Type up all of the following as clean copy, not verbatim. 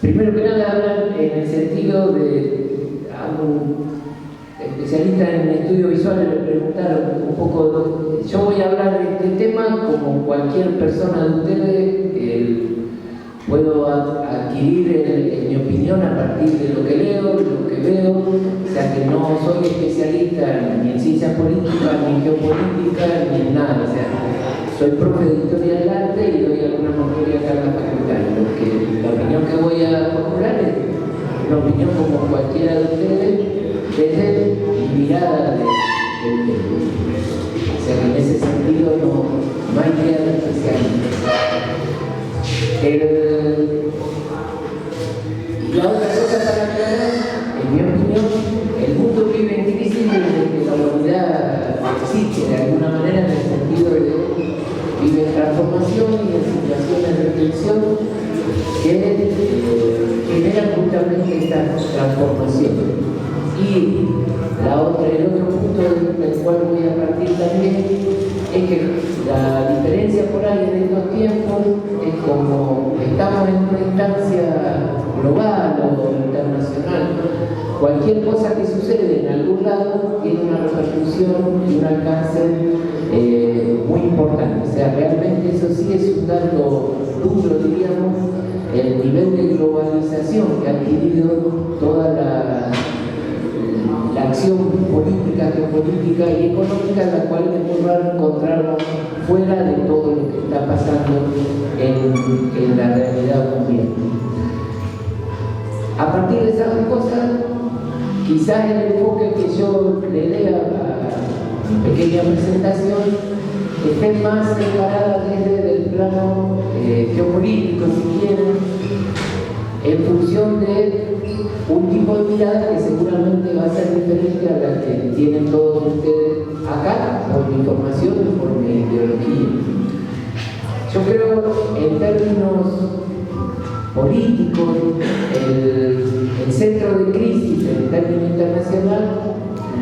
Primero que nada hablan en el sentido de a un especialista en estudio visual le preguntaron un poco, yo voy a hablar de este tema como cualquier persona de ustedes, puedo adquirir mi opinión a partir de lo que leo, lo que veo, o sea que no soy especialista ni en ciencias políticas, ni en geopolítica, ni en nada, o sea, soy profe de historia del arte y doy alguna materia acá en la facultad. La opinión que voy a formular es una opinión como cualquiera de ustedes desde mi mirada del tema. O sea que en ese sentido no hay idea de especialista. Y la otra cosa para aclarar, en mi opinión, el mundo vive en crisis desde que la humanidad existe, de alguna manera, en el sentido de vive en transformación y en situaciones de reflexión que generan justamente esta transformación. Y el otro punto del cual voy a partir también es que la diferencia por ahí en estos tiempos es como estamos en una instancia global o internacional. Cualquier cosa que sucede en algún lado tiene una repercusión y un alcance muy importante. O sea, realmente eso sí es un dato duro, diríamos, el nivel de globalización que ha adquirido toda la acción política, geopolítica y económica en la cual debemos encontrarnos fuera de todo lo que está pasando en la realidad mundial. A partir de esas dos cosas, quizás el enfoque que yo le dé a mi pequeña presentación esté más separada desde el plano geopolítico, si quieren, en función de un tipo de mirada que seguramente va a ser diferente a la que tienen todos ustedes acá, por mi formación y por mi ideología. Yo creo, en términos políticos, el centro de crisis en términos internacional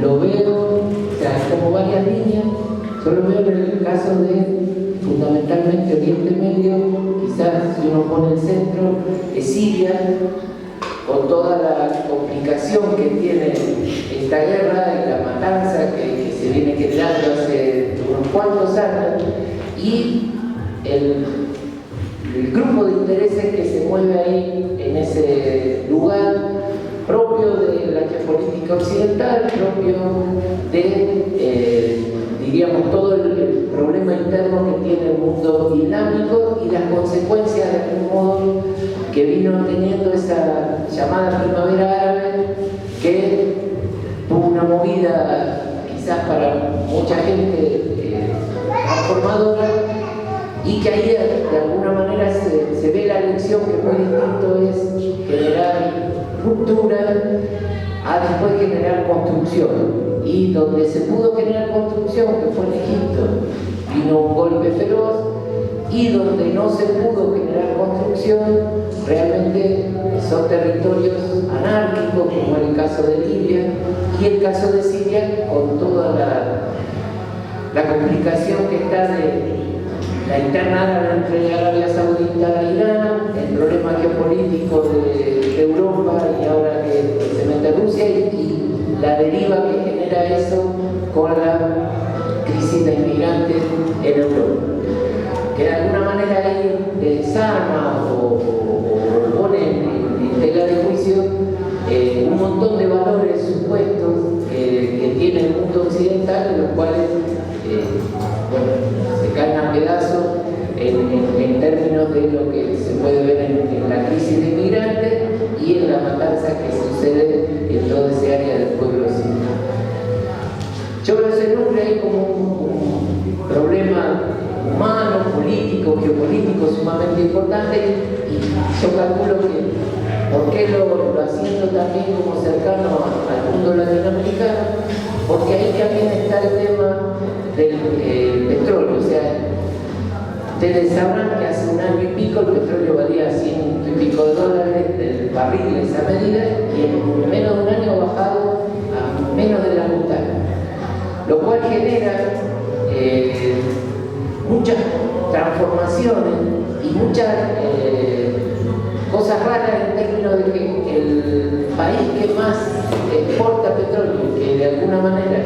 lo veo, o sea, como varias líneas. Yo lo veo en el caso de, fundamentalmente, Oriente Medio, quizás si uno pone el centro, es Siria, con toda la complicación que tiene esta guerra y la matanza que se viene generando hace unos cuantos años, y el grupo de intereses que se mueve ahí en ese lugar, propio de la geopolítica occidental, propio de, diríamos, todo el problema interno que tiene el mundo islámico y las consecuencias de algún modo que vino teniendo esa llamada primavera árabe, que tuvo una movida quizás para mucha gente transformadora, y que ahí de alguna manera se ve la lección que muy distinto es generar ruptura a después generar construcción. Y donde se pudo generar construcción, que fue en Egipto, vino un golpe feroz, y donde no se pudo generar construcción, realmente son territorios anárquicos, como el caso de Libia y el caso de Siria, con toda la complicación que está de la interna árabe entre Arabia Saudita e Irán, el problema geopolítico de Europa y ahora que se mete Rusia, y la deriva que genera eso con la crisis de inmigrantes en Europa, que de alguna manera ahí desarma o pone en tela de juicio un montón de valores supuestos que tiene el mundo occidental, de los cuales se caen a pedazos en términos de lo que se puede ver en la crisis de inmigrantes y en la matanza que sucede en toda esa área del pueblo sirio. Yo veo ese núcleo ahí como un problema humano, político, geopolítico sumamente importante, y yo calculo que ¿por qué lo haciendo también como cercano al mundo latinoamericano? Porque ahí también está el tema del petróleo. O sea, ustedes sabrán que hace un año y pico el petróleo valía $100 y pico del barril de esa medida, y en menos de un año ha bajado a menos de la mitad, lo cual genera muchas transformaciones y muchas cosa rara en términos de que el país que más exporta petróleo, que de alguna manera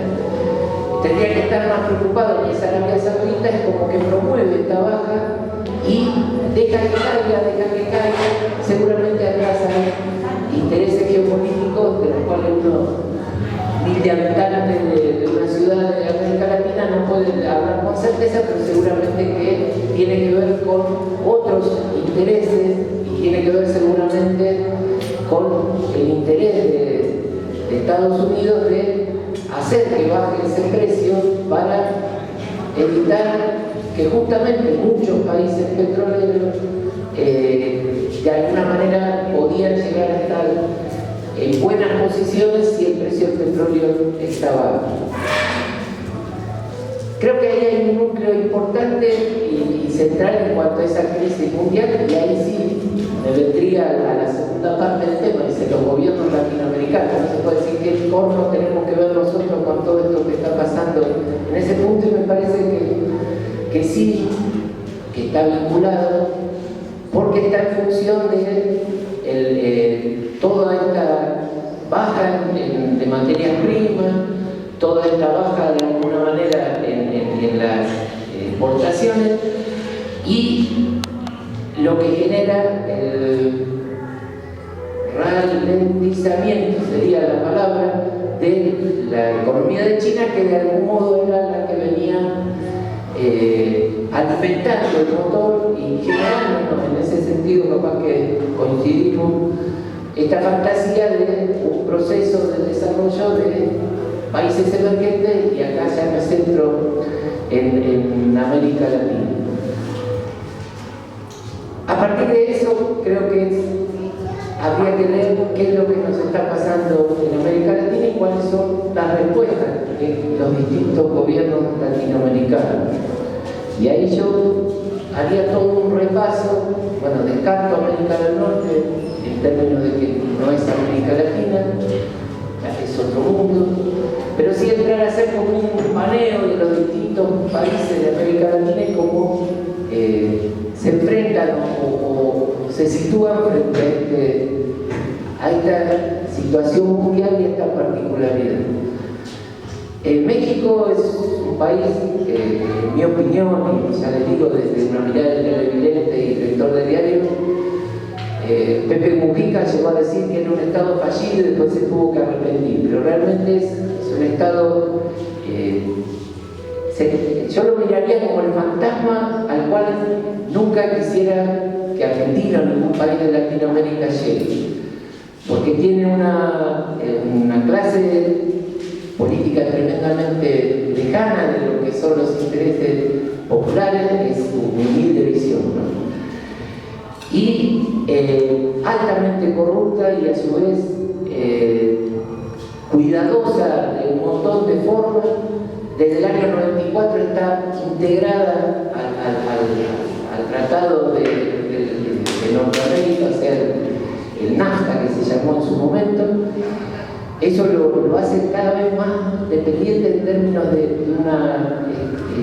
tendría que estar más preocupado, que es Arabia Saudita, es como que promueve esta baja y deja que caiga, seguramente atrás hay intereses geopolíticos de los cuales uno, ni de habitante de una ciudad de América Latina, no puede hablar con certeza, pero seguramente que tiene que ver con otros intereses y tiene que ver seguramente con el interés de Estados Unidos de hacer que baje ese precio para evitar que justamente muchos países petroleros de alguna manera podían llegar a estar en buenas posiciones si el precio del petróleo estaba. Creo que ahí hay un núcleo importante y central en cuanto a esa crisis mundial, y ahí sí me vendría a la segunda parte del tema, dice los gobiernos latinoamericanos. No se puede decir qué corno tenemos que ver nosotros con todo esto que está pasando en ese punto, y me parece que sí, que está vinculado, porque está en función de toda esta baja de materias primas, toda esta baja de alguna manera en las exportaciones, y lo que genera el ralentizamiento, sería la palabra, de la economía de China, que de algún modo era la que venía alimentando el motor y generando, en ese sentido capaz que coincidimos, esta fantasía de un proceso de desarrollo de países emergentes, y acá ya me centro en América Latina. A partir de eso, creo que habría que ver qué es lo que nos está pasando en América Latina y cuáles son las respuestas de los distintos gobiernos latinoamericanos. Y ahí yo haría todo un repaso, bueno, descarto América del Norte en términos de que no es América Latina, es otro mundo, pero sí entrar a hacer como un paneo de los distintos países de América Latina y cómo se enfrentan o se sitúan frente a esta situación mundial y a esta particularidad. México es un país, en mi opinión, y ya les digo desde una mirada de televidente y lector de diario, Pepe Mujica llegó a decir que era un estado fallido y después se tuvo que arrepentir, pero realmente es un estado, yo lo miraría como el fantasma al cual nunca quisiera que Argentina o ningún país de Latinoamérica llegue, porque tiene una clase política tremendamente lejana de lo que son los intereses populares, es su humilde visión, ¿no? Y altamente corrupta y a su vez cuidadosa de un montón de formas. Desde el año 94 está integrada al Tratado de Norteamérica, o sea, el NAFTA que se llamó en su momento. Eso lo hace cada vez más dependiente en términos de un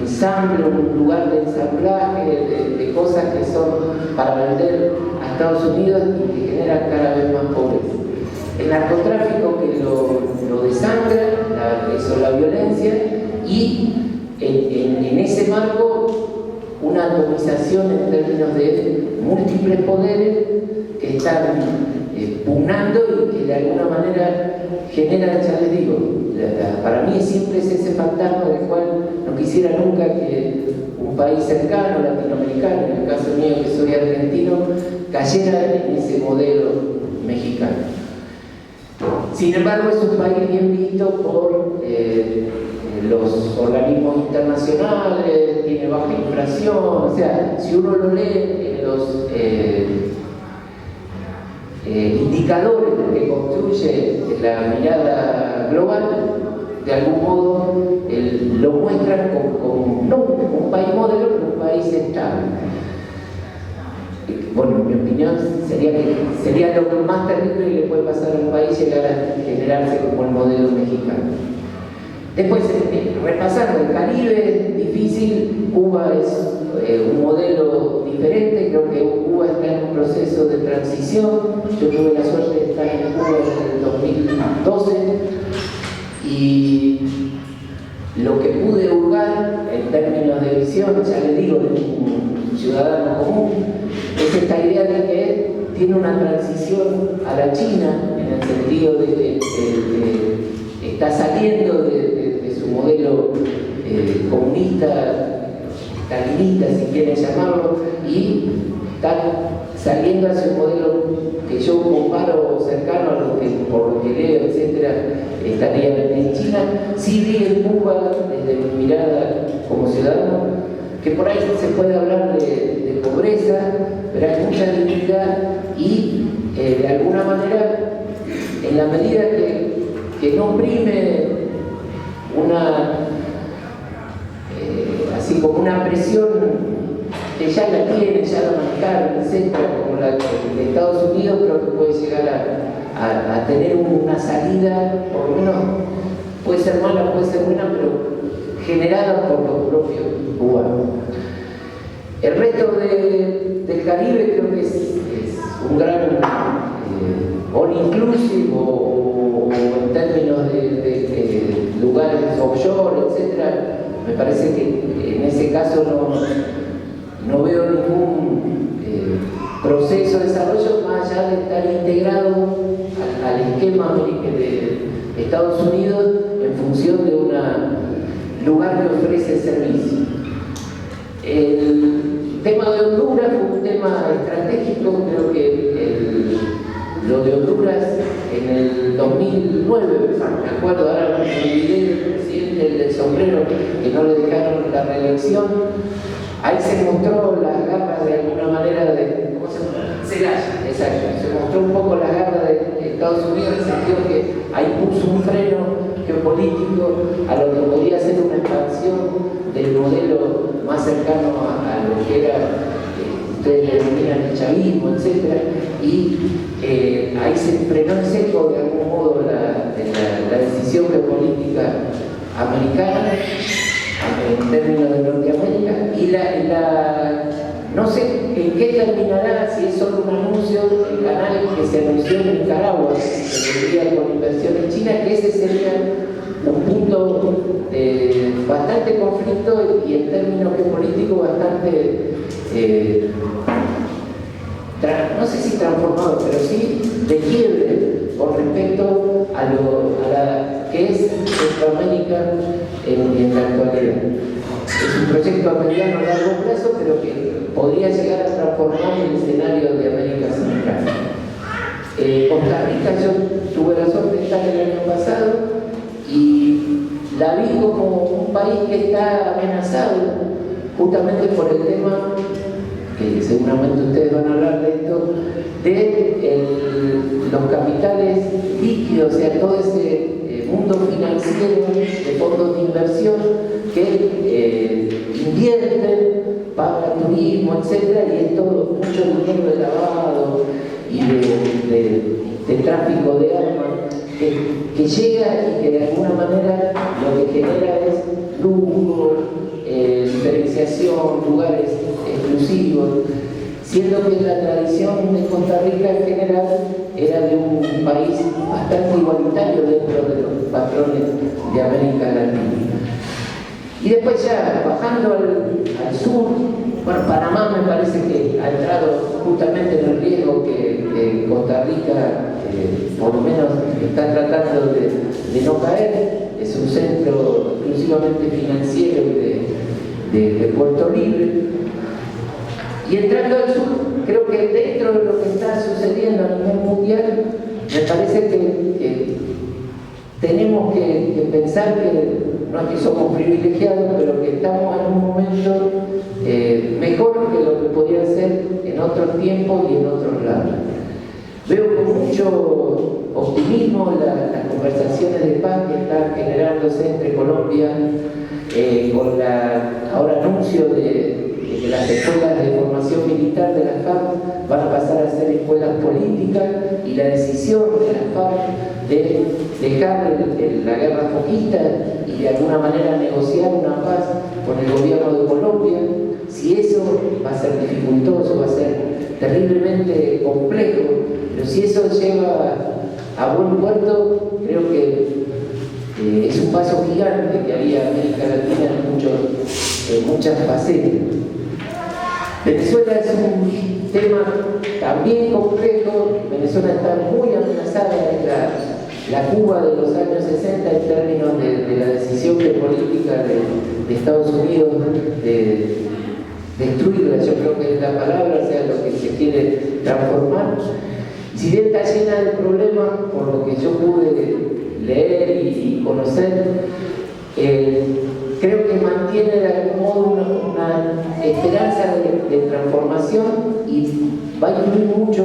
ensamble, un lugar de ensamblaje, de cosas que son para vender a Estados Unidos y que generan cada vez más pobreza. El narcotráfico que lo desangra, eso, la violencia, y en ese marco una atomización en términos de múltiples poderes que están pugnando y que de alguna manera generan, ya les digo, para mí siempre es ese fantasma del cual no quisiera nunca que un país cercano, latinoamericano, en el caso mío que soy argentino, cayera en ese modelo mexicano. Sin embargo, es un país bien visto por los organismos internacionales, tiene baja inflación, o sea, si uno lo lee en los indicadores que construye la mirada global, de algún modo lo muestran no como un país modelo, pero un país estable. Bueno, en mi opinión sería lo más terrible que le puede pasar a un país llegar a generarse como el modelo mexicano. Después, repasando, el Caribe es difícil, Cuba es un modelo diferente, creo que Cuba está en un proceso de transición. Yo tuve la suerte de estar en Cuba en el 2012 y lo que pude hurgar en términos de visión, ya le digo, de un ciudadano común, es esta idea de que tiene una transición a la China, en el sentido de que está saliendo de su modelo comunista, stalinista, si quieren llamarlo, y está saliendo hacia un modelo que yo comparo cercano a lo que, por lo que leo, etcétera, estaría en China. Sí vi en Cuba, desde mi mirada como ciudadano, que por ahí se puede hablar de pobreza, pero hay mucha dignidad y, de alguna manera, en la medida que no oprime así como una presión que ya la tiene, ya la manejaron, etc., como la de Estados Unidos, creo que puede llegar a tener una salida, por lo menos puede ser mala, puede ser buena, pero generada por los propios cubanos. El resto del Caribe creo que es un gran all inclusive o en términos de lugares offshore, etc. Me parece que en ese caso no veo ningún proceso de desarrollo más allá de estar integrado al esquema de Estados Unidos en función de un lugar que ofrece servicio. El tema de Honduras fue un tema estratégico. Creo que lo de Honduras en el 2009, me acuerdo, ahora me olvidé del presidente, el del sombrero, que no le dejaron la reelección. Ahí se mostró las garras de alguna manera de, ¿cómo se llama? Zelaya, exacto. Se mostró un poco las garras de Estados Unidos en el sentido que ahí puso un freno geopolítico a lo que podía ser una expansión del modelo más cercano a lo que era, ustedes le denominan el chavismo, etc. Y ahí se frenó en seco de algún modo la decisión geopolítica americana en términos de Norteamérica, y no sé en qué terminará, si es solo un anuncio, el canal que se anunció en Nicaragua, que vendría con inversiones chinas, que ese sería un punto de bastante conflicto y en términos geopolíticos bastante, no sé si transformado, pero sí de quiebre con respecto a la que es Centroamérica en la actualidad. Es un proyecto a mediano y largo plazo, pero que podría llegar a transformar el escenario de América Central. Costa Rica, yo tuve la suerte de estar el año pasado y la vi como un país que está amenazado justamente por el tema, que seguramente ustedes van a hablar de esto, de los capitales líquidos, o sea, todo ese mundo financiero de fondos de inversión que invierten, pagan turismo, etc., y es todo mucho dinero de lavado y de tráfico de armas que llega y que de alguna manera lo que genera es lujo, diferenciación, lugares exclusivos, siendo que la tradición de Costa Rica en general era de un país bastante igualitario dentro de los patrones de América Latina. Y después ya bajando al sur, bueno, Panamá me parece que ha entrado justamente en el riesgo que Costa Rica por lo menos está tratando de no caer. Es un centro exclusivamente financiero y de Puerto Libre. Y entrando al sur, creo que dentro de lo que está sucediendo a nivel mundial, me parece que tenemos que pensar que no es que somos privilegiados, pero que estamos en un momento mejor que lo que podía ser en otros tiempos y en otros lados. Veo con mucho optimismo las conversaciones de paz que están generándose entre Colombia, con ahora anuncio de que las escuelas de formación militar de la FARC van a pasar a ser escuelas políticas, y la decisión de la FARC de dejar la guerra foquista y de alguna manera negociar una paz con el gobierno de Colombia, si eso va a ser dificultoso, va a ser terriblemente complejo, pero si eso lleva a buen puerto, creo que es un paso gigante que haría América Latina en muchas facetas. Venezuela es un tema también complejo. Venezuela está muy amenazada en la Cuba de los años 60 en términos de la decisión política de Estados Unidos de destruirla, yo creo que es la palabra, o sea, lo que se quiere transformar. Si bien está llena de problemas, por lo que yo pude leer y conocer, creo que mantiene de algún modo una esperanza de transformación, y va a influir mucho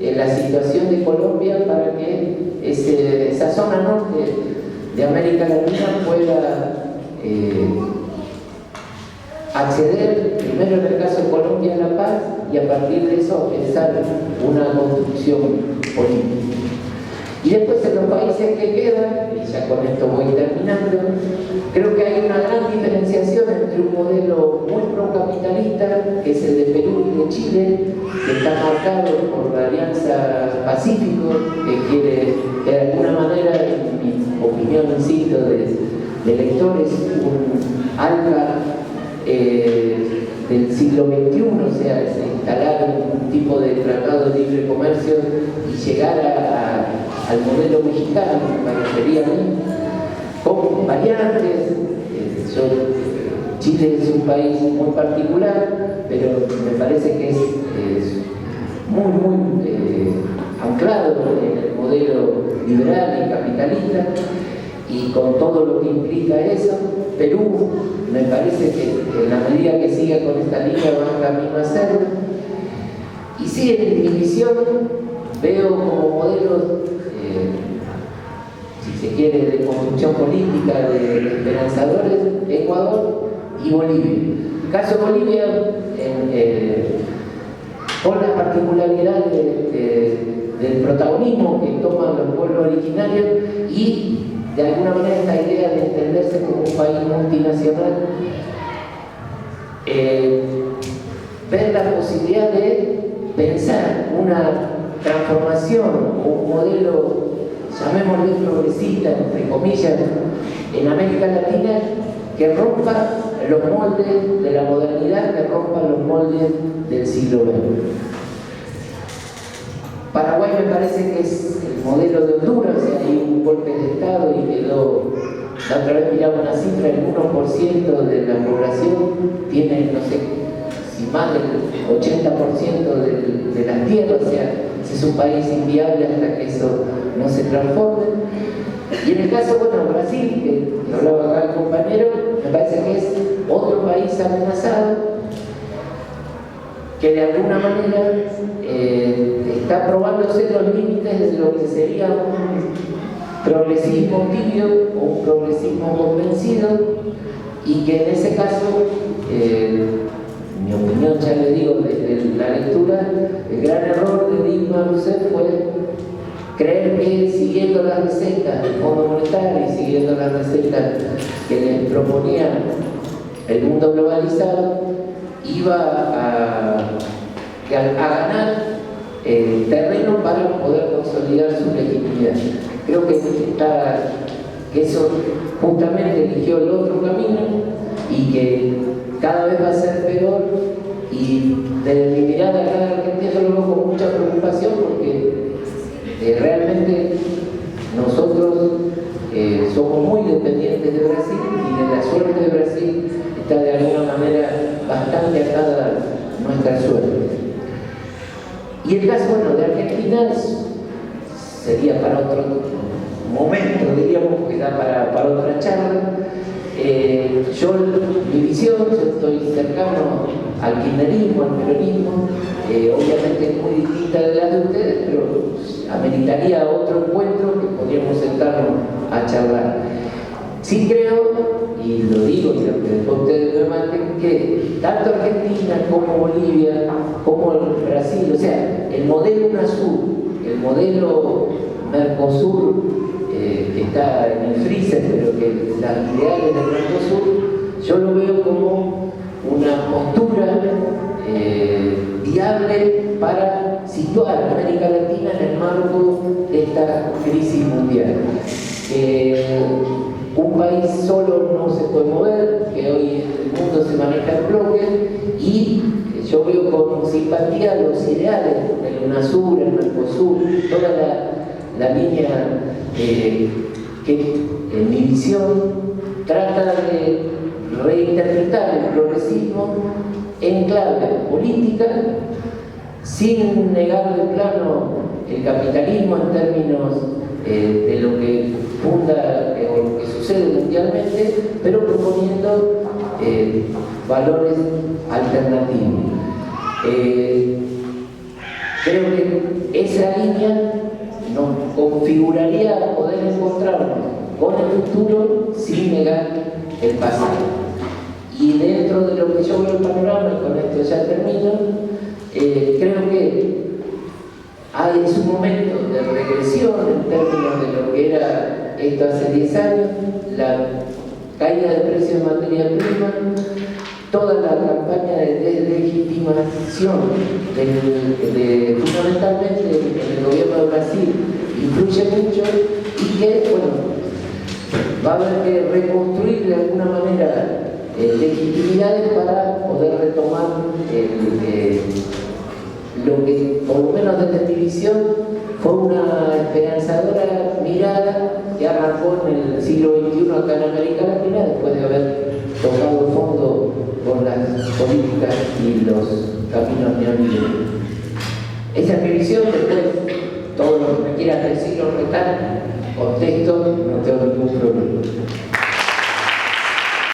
en la situación de Colombia para que esa zona norte de América Latina pueda acceder, primero en el caso de Colombia, a la paz, y a partir de eso pensar una construcción política. Y después en los países que quedan, y ya con esto voy terminando, creo que hay una gran diferenciación entre un modelo muy procapitalista, que es el de Perú y de Chile, que está marcado por la Alianza Pacífico, que quiere, de alguna manera, en mi opinión, insisto, de lectores, un ALCA del siglo XXI, o sea, instalar un tipo de tratado de libre comercio y llegar al modelo mexicano, me parecería a mí, con variantes. Chile es un país muy particular, pero me parece que es muy anclado en el modelo liberal y capitalista, y con todo lo que implica eso. Perú, me parece que en la medida que siga con esta línea va en camino a hacerlo. Y sí, en mi visión veo como modelos, si se quiere, de construcción política, de esperanzadores, Ecuador y Bolivia. En el caso de Bolivia, con las particularidades del protagonismo que toman los pueblos originarios, y de alguna manera esta idea de entenderse como un país multinacional, ver la posibilidad de pensar una transformación o un modelo, llamémosle progresista, entre comillas, en América Latina, que rompa los moldes de la modernidad, que rompa los moldes del siglo XX. Paraguay me parece que es el modelo de Honduras, o sea, hay un golpe de Estado y quedó, la otra vez miraba una cifra, el 1% de la población tiene, no sé, si más del 80% de las tierras, o sea, es un país inviable hasta que eso no se transforme. Y en el caso, bueno, Brasil, que hablaba acá el compañero, me parece que es otro país amenazado, que de alguna manera está probándose los límites de lo que sería un progresismo tibio o un progresismo convencido, y que en ese caso, mi opinión, ya le digo, desde la lectura, el gran error de Dilma Rousseff fue creer que siguiendo las recetas del Fondo Monetario y siguiendo las recetas que les proponía el mundo globalizado, iba a ganar terreno para poder consolidar su legitimidad. Creo que eso justamente eligió el otro camino, y que cada vez va a ser peor, y desde mi mirada acá en Argentina lo veo con mucha preocupación, porque realmente nosotros somos muy dependientes de Brasil, y de la suerte de Brasil está de alguna manera bastante atada a nuestra suerte. Y el caso, bueno, de Argentina sería para otro momento, diríamos, que da para otra charla. Mi visión, yo estoy cercano al kirchnerismo, al peronismo, obviamente es muy distinta de la de ustedes, pero ameritaría otro encuentro que podríamos sentarnos a charlar. Sí creo, y lo digo, y aunque después ustedes me maten, que tanto Argentina como Bolivia, como Brasil, o sea, el modelo UNASUR, el modelo Mercosur, que está en el freezer, pero que las ideales del Mercosur, yo lo veo como una postura viable para situar a América Latina en el marco de esta crisis mundial. Un país solo no se puede mover, que hoy el mundo se maneja en bloques, y yo veo con simpatía los ideales del UNASUR, el Mercosur, toda la línea que en mi visión trata de reinterpretar el progresismo en clave política, sin negar de plano el capitalismo en términos de lo que funda o lo que sucede mundialmente, pero proponiendo valores alternativos. Creo que esa línea nos configuraría poder encontrarnos con el futuro sin negar el pasado. Y dentro de lo que yo veo el panorama, y con esto ya termino, creo que hay su momento de regresión en términos de lo que era esto hace 10 años, la caída de precios de materia prima, toda la campaña de deslegitimación fundamentalmente en el gobierno de Brasil influye mucho, y que, bueno, va a haber que reconstruir de alguna manera legitimidades para poder retomar lo que, por lo menos desde mi visión, fue una esperanzadora mirada que arrancó en el siglo XXI acá en América Latina, después de haber tocado fondo con las políticas y los caminos neoliberales. Esa es mi visión. Después, todo lo que me quieran decir o retar, contesto, no tengo ningún problema.